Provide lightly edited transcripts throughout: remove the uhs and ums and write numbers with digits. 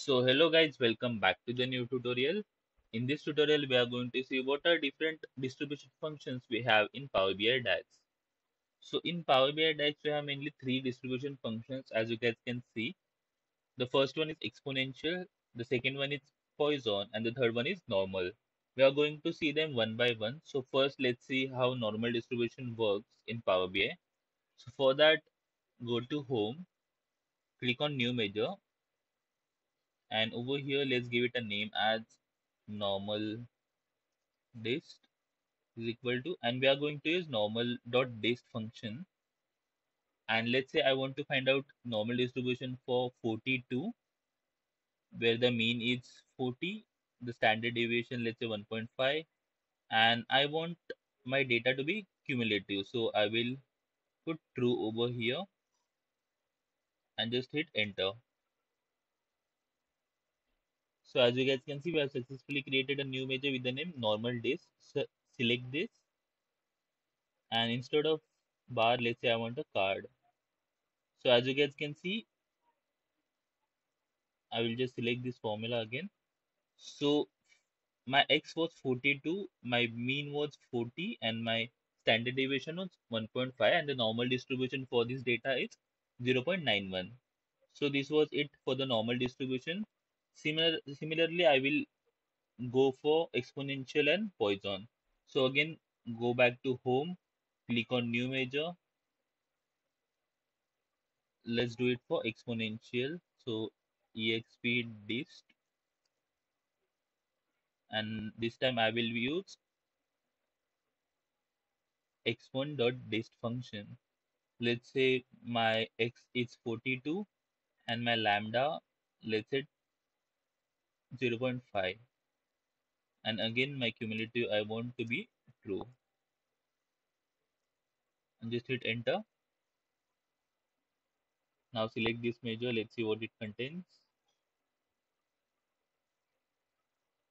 So hello guys, welcome back to the new tutorial. In this tutorial, we are going to see what are different distribution functions we have in Power BI DAX. So in Power BI DAX, we have mainly three distribution functions as you guys can see. The first one is exponential, the second one is Poisson, and the third one is normal. We are going to see them one by one. So first, let's see how normal distribution works in Power BI. So for that, go to Home, click on New Measure, and over here, let's give it a name as normal dist is equal to, and we are going to use normal dot dist function. And let's say I want to find out normal distribution for 42, where the mean is 40, the standard deviation, let's say 1.5, and I want my data to be cumulative. So I will put true over here and just hit enter. So as you guys can see, we have successfully created a new measure with the name normal dist. So select this, and instead of bar, let's say I want a card. So as you guys can see, I will just select this formula again. So my x was 42, my mean was 40, and my standard deviation was 1.5, and the normal distribution for this data is 0.91. So this was it for the normal distribution. Similarly, I will go for exponential and Poisson. So again, go back to home, click on new measure. Let's do it for exponential. So exp dist, and this time I will use x1.dist function. Let's say my x is 42 and my lambda, let's say 0.5, and again my cumulative I want to be true, and just hit enter. Now select this measure, let's see what it contains,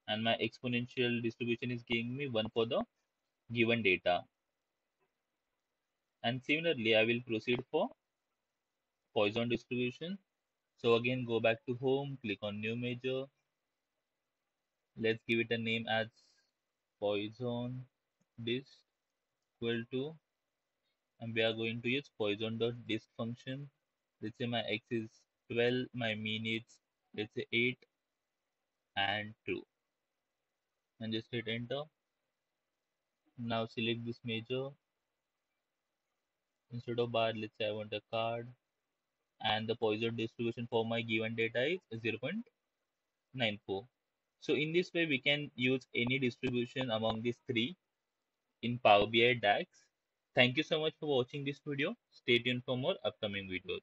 and my exponential distribution is giving me 1 for the given data. And similarly I will proceed for Poisson distribution. So again, go back to home, click on new measure. Let's give it a name as Poisson dist equal to, and we are going to use Poisson.dist function. Let's say my x is 12, my mean is, let's say, 8 and 2, and just hit enter. Now select this measure. Instead of bar, let's say I want a card, and the Poisson distribution for my given data is 0.94. So in this way, we can use any distribution among these three in Power BI DAX. Thank you so much for watching this video. Stay tuned for more upcoming videos.